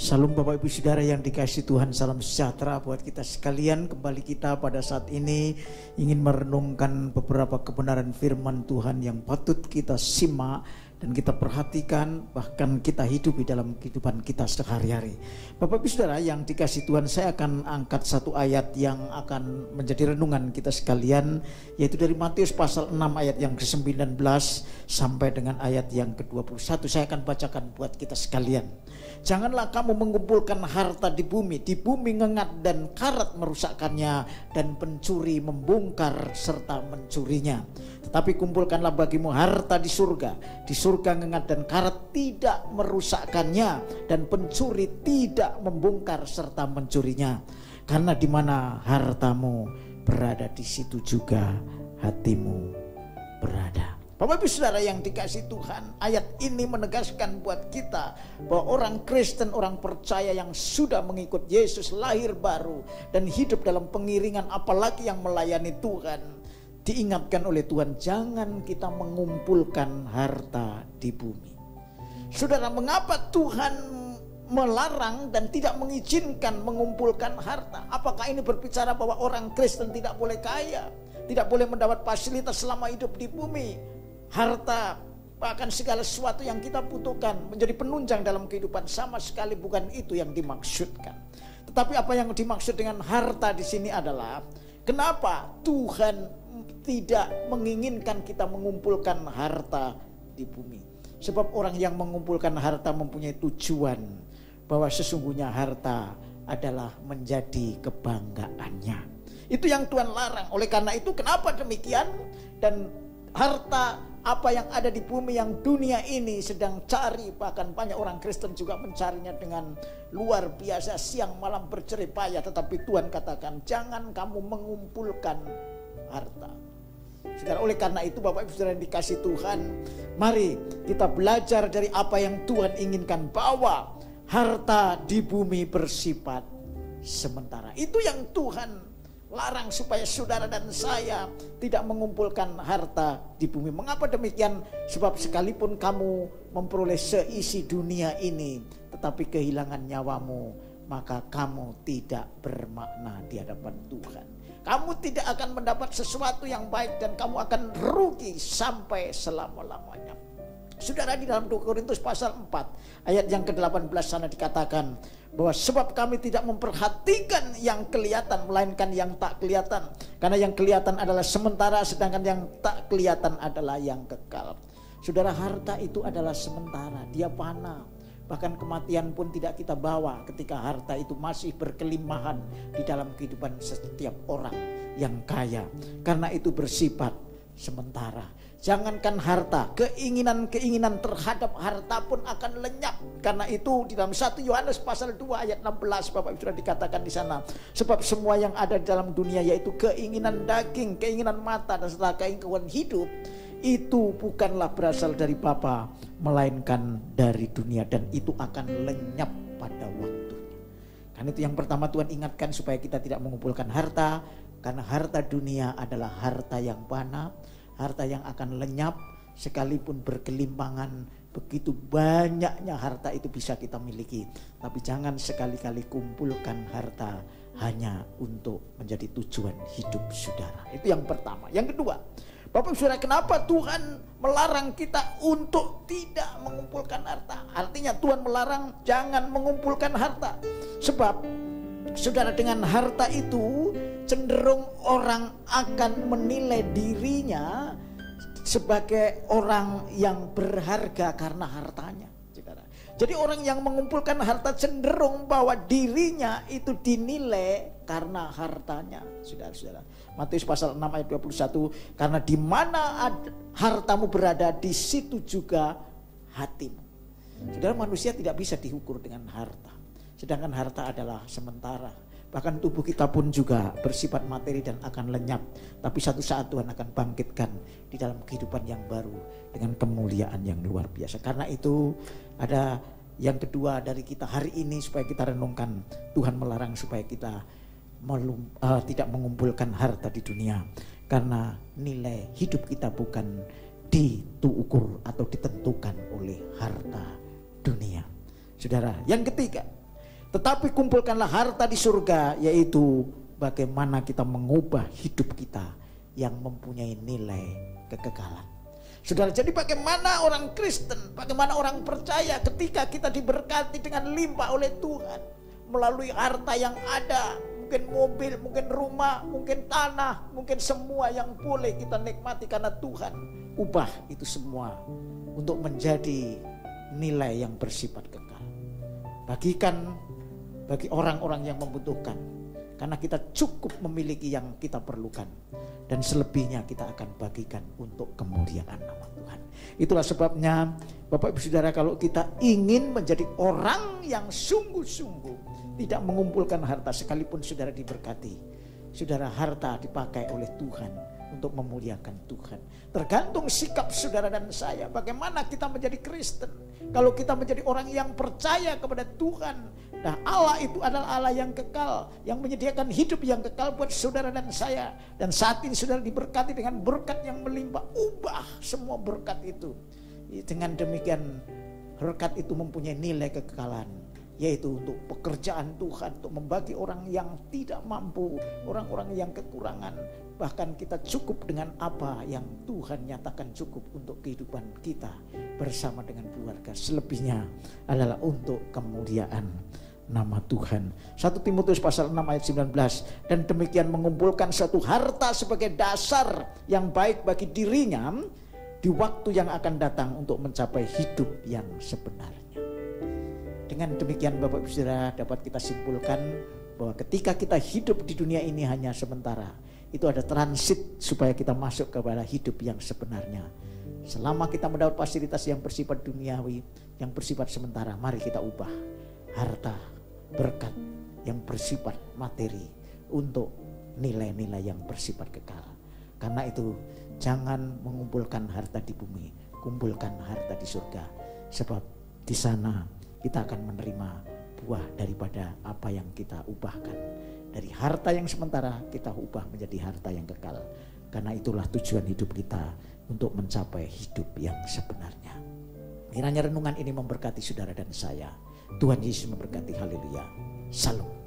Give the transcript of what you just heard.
Salam Bapak Ibu Saudara yang dikasihi Tuhan, salam sejahtera buat kita sekalian. Kembali kita pada saat ini ingin merenungkan beberapa kebenaran firman Tuhan yang patut kita simak dan kita perhatikan, bahkan kita hidupi dalam kehidupan kita sehari-hari. Bapak Ibu Saudara yang dikasihi Tuhan, saya akan angkat satu ayat yang akan menjadi renungan kita sekalian, yaitu dari Matius pasal 6 ayat yang ke-19 sampai dengan ayat yang ke-21. Saya akan bacakan buat kita sekalian. Janganlah kamu mengumpulkan harta di bumi ngengat dan karat merusakkannya, dan pencuri membongkar serta mencurinya. Tetapi kumpulkanlah bagimu harta di surga ngengat dan karat tidak merusakkannya, dan pencuri tidak membongkar serta mencurinya. Karena di mana hartamu berada, di situ juga hatimu berada. Bapak Ibu Saudara yang dikasihi Tuhan, ayat ini menegaskan buat kita bahwa orang Kristen, orang percaya yang sudah mengikut Yesus, lahir baru dan hidup dalam pengiringan, apalagi yang melayani Tuhan, diingatkan oleh Tuhan, jangan kita mengumpulkan harta di bumi. Saudara, mengapa Tuhan melarang dan tidak mengizinkan mengumpulkan harta? Apakah ini berbicara bahwa orang Kristen tidak boleh kaya, tidak boleh mendapat fasilitas selama hidup di bumi? Harta, bahkan segala sesuatu yang kita butuhkan menjadi penunjang dalam kehidupan, sama sekali bukan itu yang dimaksudkan. Tetapi apa yang dimaksud dengan harta di sini adalah, kenapa Tuhan tidak menginginkan kita mengumpulkan harta di bumi? Sebab orang yang mengumpulkan harta mempunyai tujuan bahwa sesungguhnya harta adalah menjadi kebanggaannya. Itu yang Tuhan larang. Oleh karena itu, kenapa demikian? Dan harta apa yang ada di bumi yang dunia ini sedang cari, bahkan banyak orang Kristen juga mencarinya dengan luar biasa, siang malam berjeripaya. Tetapi Tuhan katakan, jangan kamu mengumpulkan harta. Saudara, oleh karena itu Bapak Ibu Saudara yang dikasihi Tuhan, mari kita belajar dari apa yang Tuhan inginkan, bahwa harta di bumi bersifat sementara. Itu yang Tuhan larang, supaya saudara dan saya tidak mengumpulkan harta di bumi. Mengapa demikian? Sebab sekalipun kamu memperoleh seisi dunia ini, tetapi kehilangan nyawamu, maka kamu tidak bermakna di hadapan Tuhan. Kamu tidak akan mendapat sesuatu yang baik, dan kamu akan rugi sampai selama-lamanya. Saudara, di dalam 2 Korintus pasal 4 ayat yang ke-18 sana dikatakan bahwa sebab kami tidak memperhatikan yang kelihatan, melainkan yang tak kelihatan. Karena yang kelihatan adalah sementara, sedangkan yang tak kelihatan adalah yang kekal. Saudara, harta itu adalah sementara, dia fana. Bahkan kematian pun tidak kita bawa ketika harta itu masih berkelimpahan di dalam kehidupan setiap orang yang kaya. Karena itu bersifat sementara. Jangankan harta, keinginan-keinginan terhadap harta pun akan lenyap. Karena itu di dalam 1 Yohanes pasal 2 ayat 16 Bapak Ibu sudah dikatakan di sana, sebab semua yang ada di dalam dunia, yaitu keinginan daging, keinginan mata, dan serta keinginan hidup, itu bukanlah berasal dari Bapa, melainkan dari dunia, dan itu akan lenyap pada waktunya. Karena itu yang pertama Tuhan ingatkan supaya kita tidak mengumpulkan harta, karena harta dunia adalah harta yang fana, harta yang akan lenyap. Sekalipun berkelimpangan, begitu banyaknya harta itu bisa kita miliki, tapi jangan sekali-kali kumpulkan harta hanya untuk menjadi tujuan hidup saudara. Itu yang pertama. Yang kedua, Bapak Saudara, kenapa Tuhan melarang kita untuk tidak mengumpulkan harta? Artinya Tuhan melarang jangan mengumpulkan harta. Sebab saudara, dengan harta itu cenderung orang akan menilai dirinya sebagai orang yang berharga karena hartanya. Jadi orang yang mengumpulkan harta cenderung bahwa dirinya itu dinilai karena hartanya. Saudara-saudara, Matius pasal 6 ayat 21, karena di mana hartamu berada, di situ juga hatimu. Saudara, manusia tidak bisa diukur dengan harta. Sedangkan harta adalah sementara. Bahkan tubuh kita pun juga bersifat materi dan akan lenyap. Tapi satu saat Tuhan akan bangkitkan di dalam kehidupan yang baru dengan kemuliaan yang luar biasa. Karena itu ada yang kedua dari kita hari ini supaya kita renungkan. Tuhan melarang supaya kita tidak mengumpulkan harta di dunia. Karena nilai hidup kita bukan diukur atau ditentukan oleh harta dunia. Saudara, yang ketiga, Tetapi kumpulkanlah harta di surga, yaitu bagaimana kita mengubah hidup kita yang mempunyai nilai kekekalan. Saudara, jadi bagaimana orang Kristen, bagaimana orang percaya ketika kita diberkati dengan limpah oleh Tuhan melalui harta yang ada, mungkin mobil, mungkin rumah, mungkin tanah, mungkin semua yang boleh kita nikmati karena Tuhan ubah itu semua untuk menjadi nilai yang bersifat kekal. Bagikan bagi orang-orang yang membutuhkan, karena kita cukup memiliki yang kita perlukan, dan selebihnya kita akan bagikan untuk kemuliaan nama Tuhan. Itulah sebabnya Bapak Ibu Saudara, kalau kita ingin menjadi orang yang sungguh-sungguh tidak mengumpulkan harta, sekalipun saudara diberkati, saudara, harta dipakai oleh Tuhan untuk memuliakan Tuhan. Tergantung sikap saudara dan saya, bagaimana kita menjadi Kristen. Kalau kita menjadi orang yang percaya kepada Tuhan, nah Allah itu adalah Allah yang kekal, yang menyediakan hidup yang kekal buat saudara dan saya. Dan saat ini saudara diberkati dengan berkat yang melimpah, ubah semua berkat itu. Dengan demikian berkat itu mempunyai nilai kekekalan, yaitu untuk pekerjaan Tuhan, untuk membagi orang yang tidak mampu, orang-orang yang kekurangan. Bahkan kita cukup dengan apa yang Tuhan nyatakan cukup untuk kehidupan kita bersama dengan keluarga. Selebihnya adalah untuk kemuliaan nama Tuhan. 1 Timotius pasal 6 ayat 19. Dan demikian mengumpulkan suatu harta sebagai dasar yang baik bagi dirinya di waktu yang akan datang untuk mencapai hidup yang sebenarnya. Dengan demikian Bapak Ibu Saudara, dapat kita simpulkan bahwa ketika kita hidup di dunia ini hanya sementara, itu ada transit supaya kita masuk kepada hidup yang sebenarnya. Selama kita mendapat fasilitas yang bersifat duniawi, yang bersifat sementara, mari kita ubah harta, berkat yang bersifat materi untuk nilai-nilai yang bersifat kekal. Karena itu jangan mengumpulkan harta di bumi, kumpulkan harta di surga, sebab di sana kita akan menerima buah daripada apa yang kita ubahkan. Dari harta yang sementara kita ubah menjadi harta yang kekal. Karena itulah tujuan hidup kita, untuk mencapai hidup yang sebenarnya. Kiranya renungan ini memberkati saudara dan saya. Tuhan Yesus memberkati. Haleluya. Salam.